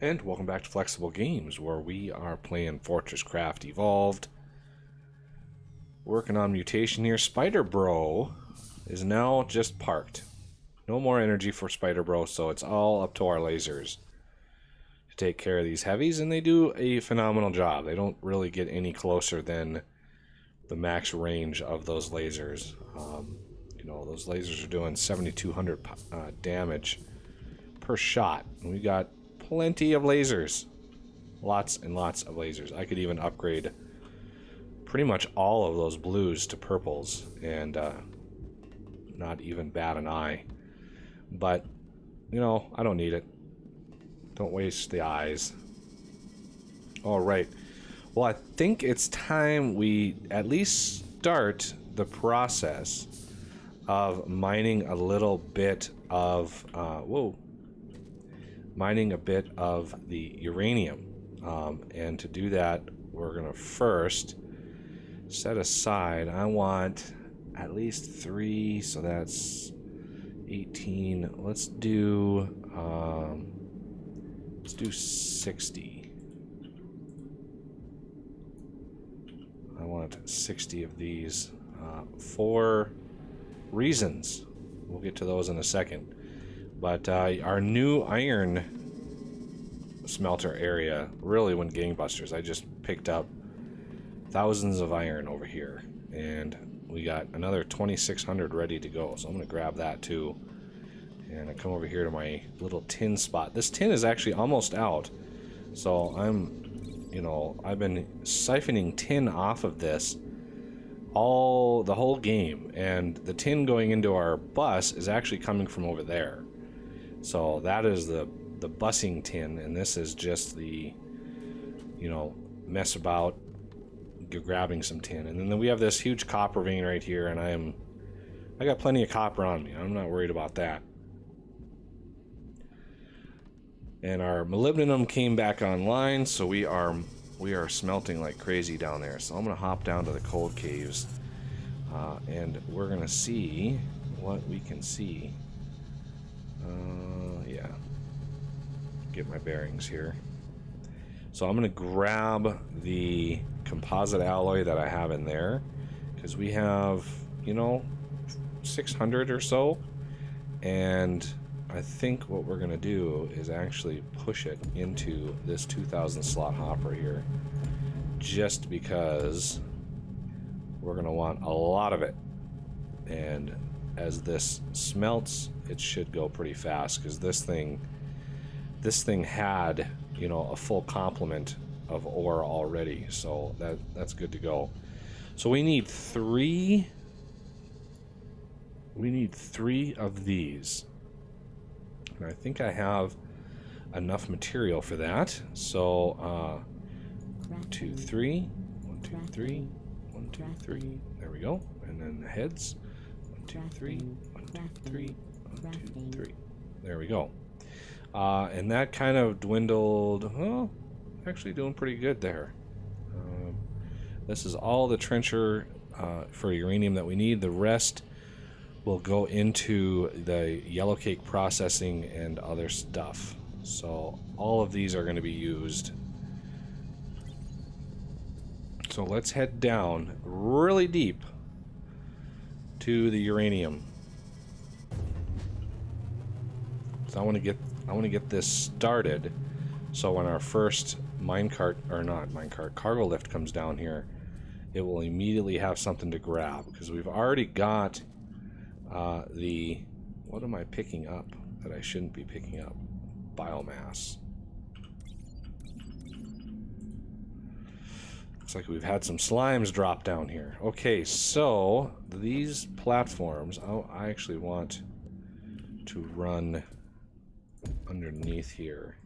And welcome back to Flexible Games, where we are playing FortressCraft Evolved. Working on Mutation here. Spider Bro is now just parked. No more energy for Spider Bro, so it's all up to our lasers to take care of these heavies, and they do a phenomenal job. They don't really get any closer than the max range of those lasers. You know, those lasers are doing 7,200 damage per shot, and we got plenty of lasers. Lots and lots of lasers. I could even upgrade pretty much all of those blues to purples and not even bat an eye. But, you know, I don't need it. Don't waste the eyes. Alright. Well, I think it's time we at least start the process of mining a little bit of... mining a bit of the uranium, and to do that we're gonna first set aside, I want at least 3, so that's 18. Let's do 60. I want 60 of these for reasons. We'll get to those in a second. But our new iron smelter area really went gangbusters. I just picked up thousands of iron over here, and we got another 2,600 ready to go. So I'm going to grab that too. And I come over here to my little tin spot. This tin is actually almost out. So I've been siphoning tin off of this the whole game. And the tin going into our bus is actually coming from over there. So that is the busing tin, and this is just the, mess about grabbing some tin. And then we have this huge copper vein right here, and I got plenty of copper on me. I'm not worried about that. And our molybdenum came back online, so we are smelting like crazy down there. So I'm gonna hop down to the cold caves, and we're gonna see what we can see. Yeah. Get my bearings here. So I'm going to grab the composite alloy that I have in there, because we have, 600 or so. And I think what we're going to do is actually push it into this 2,000 slot hopper here, just because we're going to want a lot of it. And as this smelts, it should go pretty fast, because this thing had, a full complement of ore already, so that's good to go. So we need 3 of these, and I think I have enough material for that. So 1, 2, 3, 1, 2, 3, 1, 2, 3, there we go. And then the heads, 1, 2, 3, 1, 2, 3, 1, 2, 3. There we go. And that kind of dwindled. Well, actually doing pretty good there. This is all the trencher for uranium that we need. The rest will go into the yellow cake processing and other stuff. So all of these are going to be used. So let's head down really deep to the uranium. So I want to get this started, so when our first cargo lift comes down here, it will immediately have something to grab, because we've already got what am I picking up that I shouldn't be picking up? Biomass. Looks like we've had some slimes drop down here. Okay, so these platforms, I actually want to run underneath here,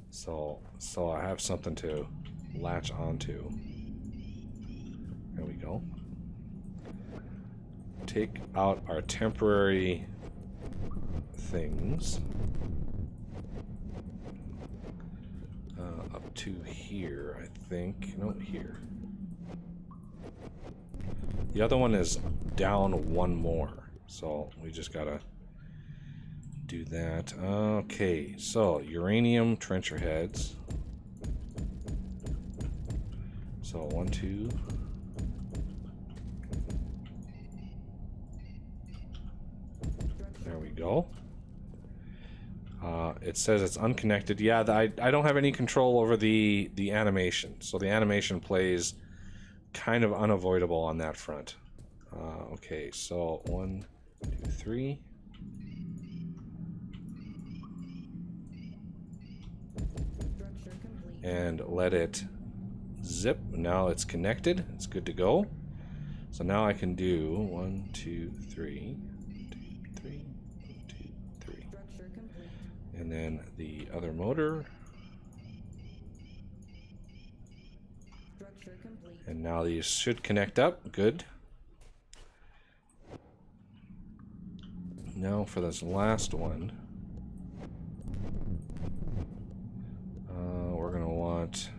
so I have something to latch onto. There we go. Take out our temporary things up to here, I think. No, here. The other one is down one more, so we just gotta do that. Okay, so uranium trencher heads. So 1, 2. There we go. It says it's unconnected. Yeah, I don't have any control over the animation, so the animation plays kind of unavoidable on that front. Okay, so 1, 2, 3. And let it zip. Now it's connected. It's good to go. So now I can do 1, 2, 3, 2, 3, 2, 3. And then the other motor. And now these should connect up. Good. Now for this last one, we're gonna want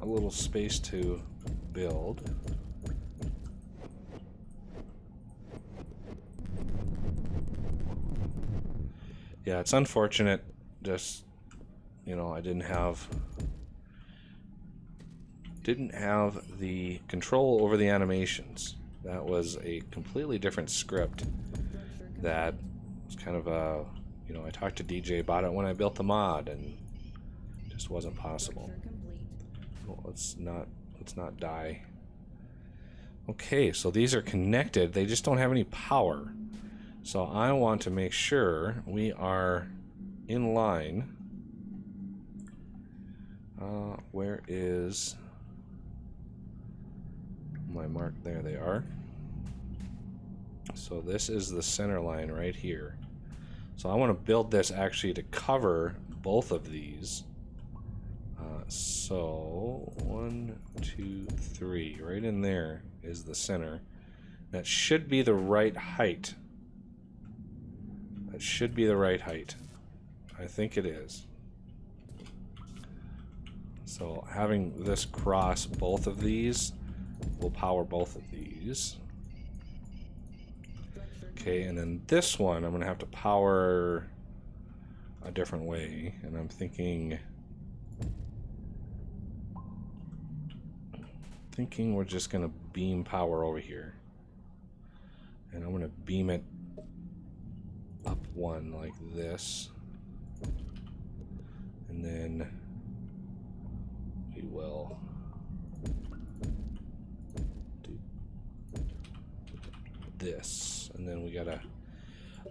a little space to build. Yeah, it's unfortunate. Just, you know, I didn't have the control over the animations. That was a completely different script that was kind of a, you know, I talked to DJ about it when I built the mod, and it just wasn't possible. Well, let's not die. Okay, so these are connected. They just don't have any power. So I want to make sure we are in line. Where is my mark? There they are. So this is the center line right here. So I want to build this actually to cover both of these. So 1, 2, 3, right in there is the center. That should be the right height. That should be the right height. I think it is. So having this cross both of these will power both of these. Okay, and then this one I'm going to have to power a different way, and I'm thinking we're just going to beam power over here, and I'm going to beam it up one like this, and then we will do this, and then we gotta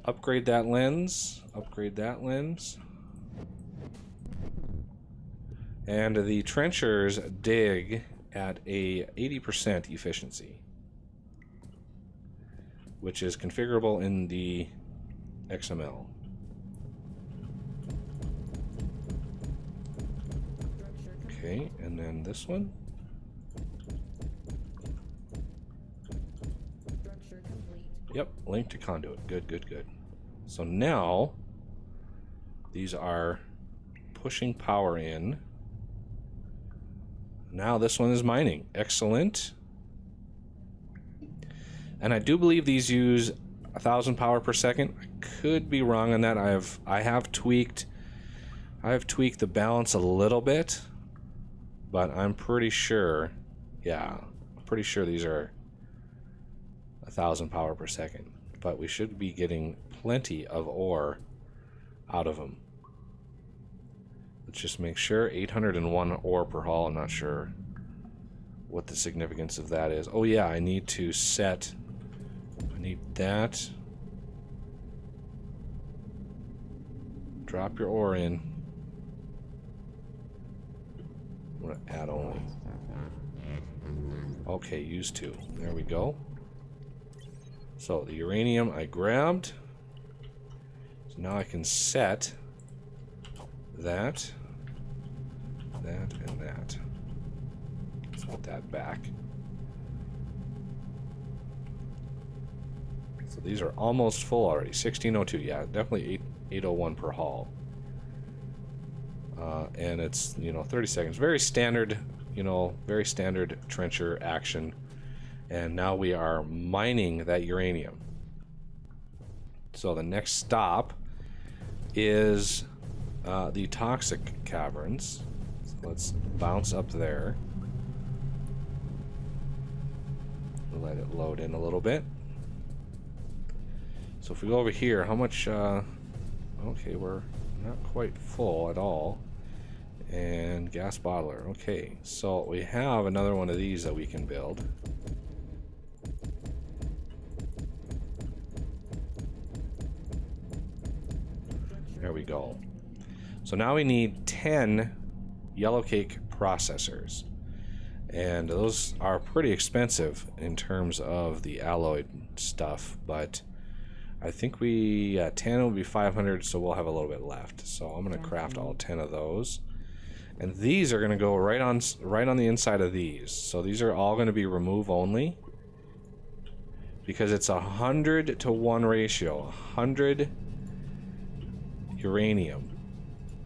upgrade that lens, and the trenchers dig at a 80% efficiency, which is configurable in the XML. Okay, and then this one. Yep, link to conduit. Good, good, good. So now these are pushing power in. Now this one is mining. Excellent. And I do believe these use 1,000 power per second. I could be wrong on that. I have tweaked the balance a little bit, but I'm pretty sure, yeah, I'm pretty sure these are 1,000 power per second. But we should be getting plenty of ore out of them. Let's just make sure. 801 ore per haul. I'm not sure what the significance of that is. Oh yeah, I need to set, I need that. Drop your ore in. I'm gonna add only. Okay, use 2. There we go. So the uranium I grabbed. So now I can set that, and that. Let's put that back. So these are almost full already. 1602, yeah, definitely 801 per haul. And it's, you know, 30 seconds. Very standard, you know, very standard trencher action. And now we are mining that uranium. So the next stop is the toxic caverns. So let's bounce up there. Let it load in a little bit. So if we go over here, how much... okay, we're not quite full at all. And gas bottler. Okay, so we have another one of these that we can build. There we go. So now we need 10 yellow cake processors. And those are pretty expensive in terms of the alloyed stuff, but I think 10 will be 500, so we'll have a little bit left. So I'm going to craft all 10 of those. And these are going to go right on the inside of these. So these are all going to be remove only, because it's 100 to 1 ratio. 100 uranium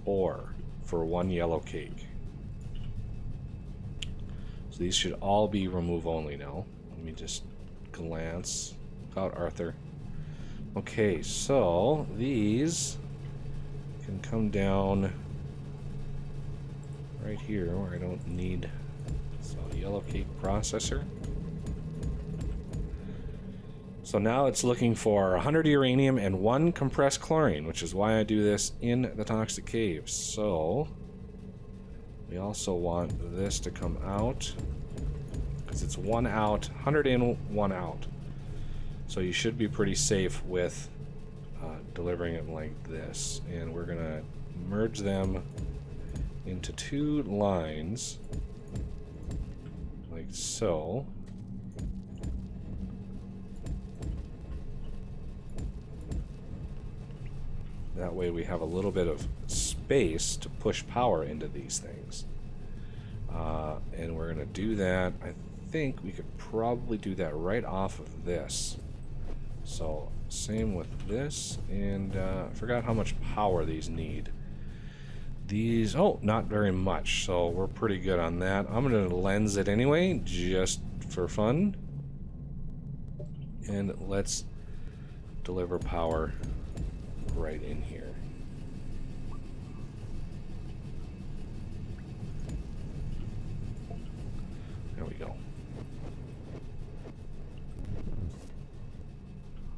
ore for 1 yellow cake. So these should all be remove only now. Let me just glance. Look out, Arthur. Okay, so these can come down right here where I don't need. So yellow cake processor. So now it's looking for 100 uranium and 1 compressed chlorine, which is why I do this in the toxic caves. So we also want this to come out, because it's 1 out, 100 in, 1 out. So you should be pretty safe with delivering it like this. And we're gonna merge them into 2 lines, like so. That way we have a little bit of space to push power into these things. And we're going to do that. I think we could probably do that right off of this. So same with this. And I forgot how much power these need. These, oh, not very much. So we're pretty good on that. I'm going to lens it anyway, just for fun. And let's deliver power right in here. There we go.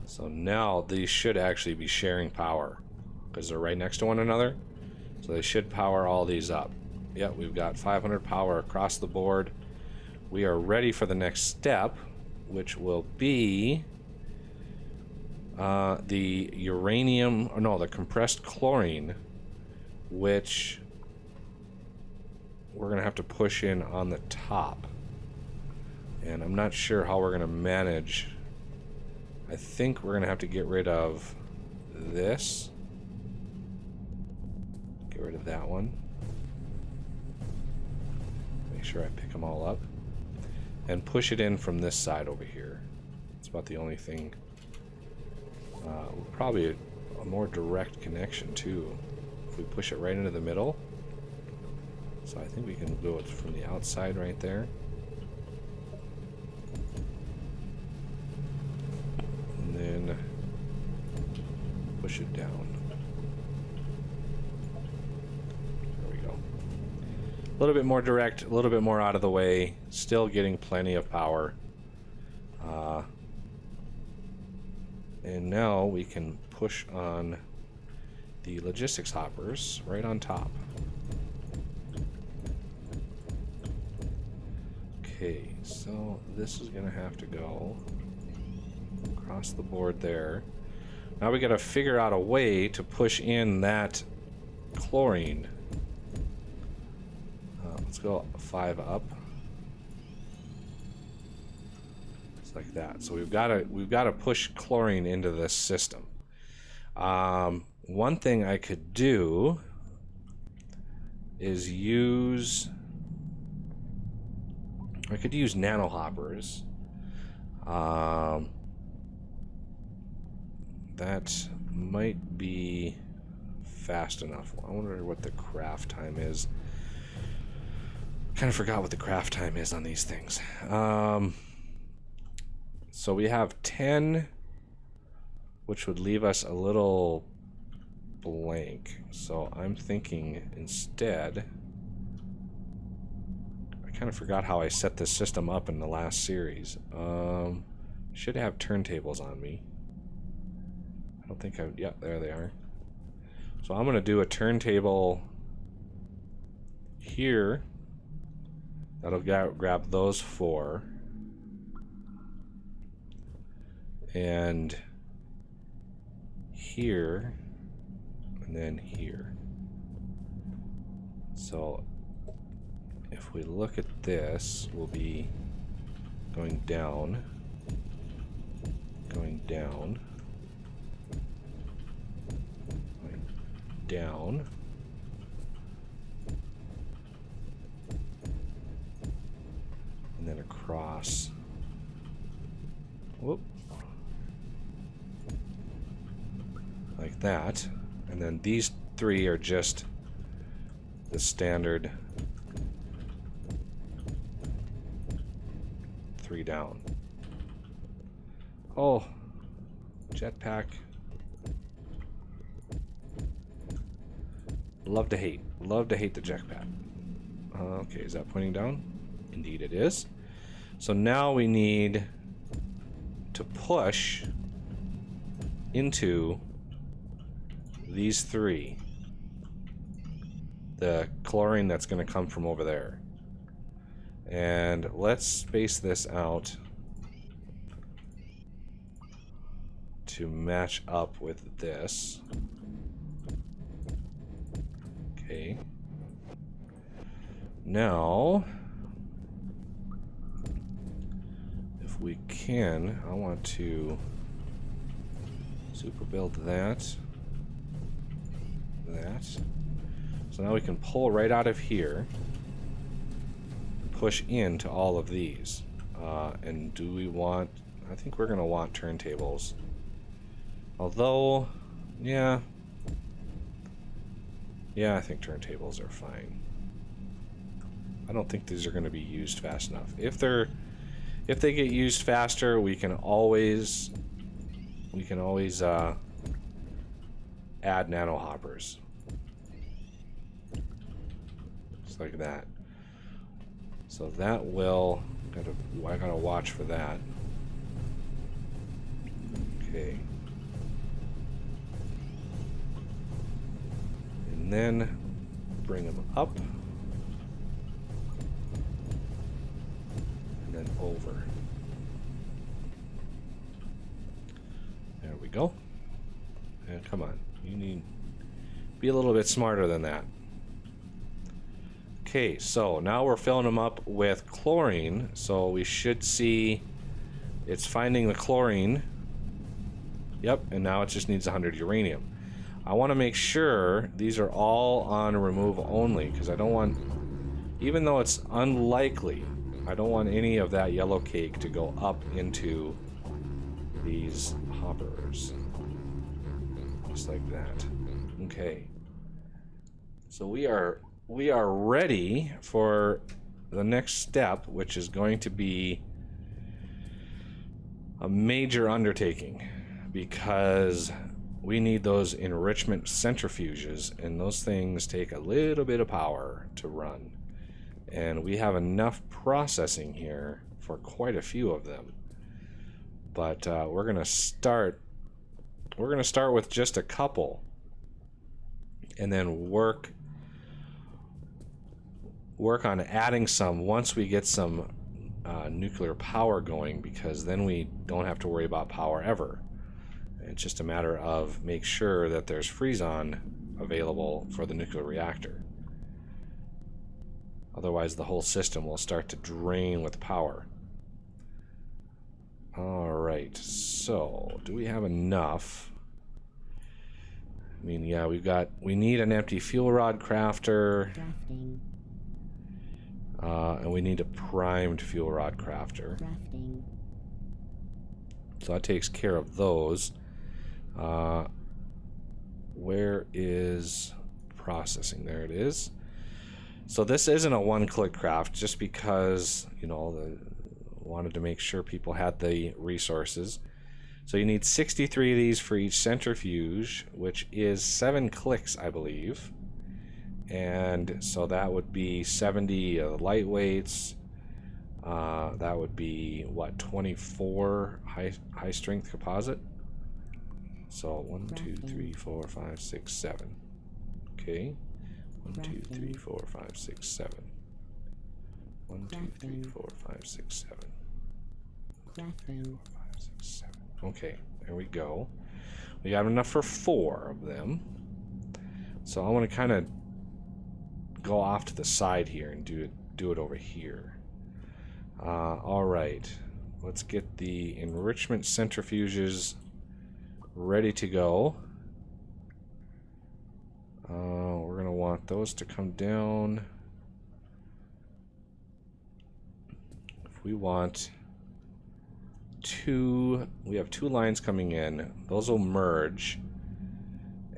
So now these should actually be sharing power because they're right next to one another. So they should power all these up. Yep, we've got 500 power across the board. We are ready for the next step, which will be the uranium, or no, the compressed chlorine, which we're going to have to push in on the top. And I'm not sure how we're going to manage. I think we're going to have to get rid of this. Get rid of that one. Make sure I pick them all up. And push it in from this side over here. It's about the only thing. Probably a more direct connection too. If we push it right into the middle. So I think we can do it from the outside right there. And then push it down. There we go. A little bit more direct, a little bit more out of the way. Still getting plenty of power. And now we can push on the logistics hoppers right on top. Okay, so this is gonna have to go across the board there. Now we gotta figure out a way to push in that chlorine. Let's go 5 up. Like that. So we've got to push chlorine into this system. One thing I could do is use nano hoppers. That might be fast enough. I wonder what the craft time is. Kind of forgot what the craft time is on these things. So we have 10 which would leave us a little blank. So I'm thinking instead, I kind of forgot how I set this system up in the last series. Should have turntables on me. I don't think yeah, there they are. So I'm going to do a turntable here. That'll grab those 4. And here, and then here. So if we look at this, we'll be going down, going down, going down, and then across. Whoop. Like that. And then these 3 are just the standard 3 down. Oh, jetpack. Love to hate the jetpack. Okay, is that pointing down? Indeed it is. So now we need to push into these 3. The chlorine that's going to come from over there. And let's space this out to match up with this. Okay. Now, if we can, I want to super build that. So now we can pull right out of here, push into all of these. And do we want, I think we're going to want turntables. Although, yeah, I think turntables are fine. I don't think these are going to be used fast enough. If they get used faster, we can always add nano hoppers. Just like that. So that will, I gotta watch for that. Okay. And then bring them up. And then over. There we go. And come on. You need to be a little bit smarter than that. Okay, so now we're filling them up with chlorine, so we should see it's finding the chlorine. Yep, and now it just needs 100 uranium. I want to make sure these are all on remove only, because I don't want, even though it's unlikely, I don't want any of that yellow cake to go up into these hoppers. Just like that. Okay. So we are ready for the next step, which is going to be a major undertaking, because we need those enrichment centrifuges, and those things take a little bit of power to run. And we have enough processing here for quite a few of them. But we're gonna start with just a couple, and then work on adding some once we get some nuclear power going, because then we don't have to worry about power ever. It's just a matter of make sure that there's freeze-on available for the nuclear reactor. Otherwise the whole system will start to drain with power. Alright, so do we have enough? I mean, yeah, we need an empty fuel rod crafter. And we need a primed fuel rod crafter. So that takes care of those. Where is processing? There it is. So this isn't a one-click craft, just because, you know, wanted to make sure people had the resources. So you need 63 of these for each centrifuge, which is 7 clicks, I believe. And so that would be 70 lightweights. That would be, what, 24 high strength composite? So 1, 2, 3, 4, 5, 6, 7. Okay. 1, 2, 3, 4, 5, 6, 7. 1, 2, 3, 4, 5, 6, 7. 1, 2, 3, 4, 5, 6, 7. Okay, there we go. We got enough for 4 of them. So I want to kind of go off to the side here and do it over here. All right, let's get the enrichment centrifuges ready to go. We're gonna want those to come down. If we want we have 2 lines coming in. Those will merge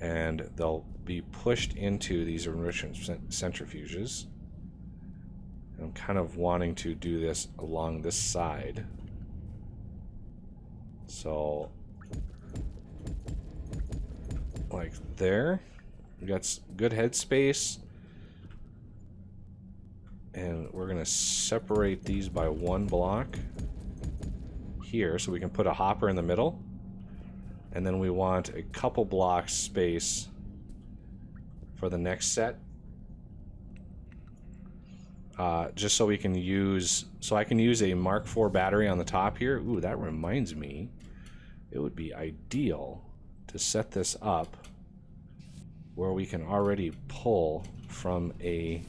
and they'll be pushed into these enrichment centrifuges. I'm kind of wanting to do this along this side. So, like there. We got good headspace. And we're going to separate these by 1 block here so we can put a hopper in the middle. And then we want a couple blocks space for the next set. Just so we can use, I can use a Mark IV battery on the top here. Ooh, that reminds me, it would be ideal to set this up where we can already pull from a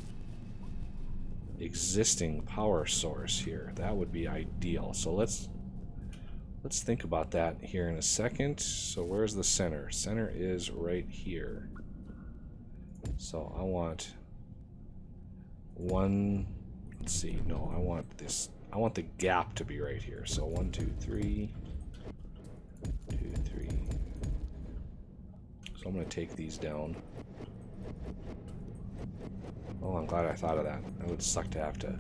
existing power source here. That would be ideal. So let's think about that here in a second. So where's the center? Center is right here. So I want one, let's see, no, I want this, I want the gap to be right here. So 1, 2, 3, 2, 3. So I'm going to take these down. Oh, I'm glad I thought of that. It would suck to have to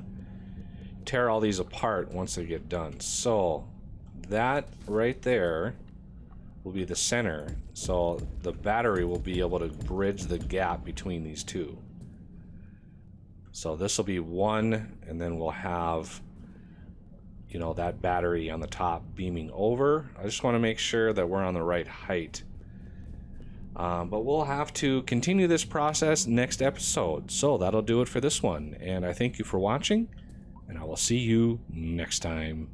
tear all these apart once they get done. So that right there will be the center. So the battery will be able to bridge the gap between these two. So this will be 1, and then we'll have, you know, that battery on the top beaming over. I just want to make sure that we're on the right height. But we'll have to continue this process next episode. So that'll do it for this one. And I thank you for watching, and I will see you next time.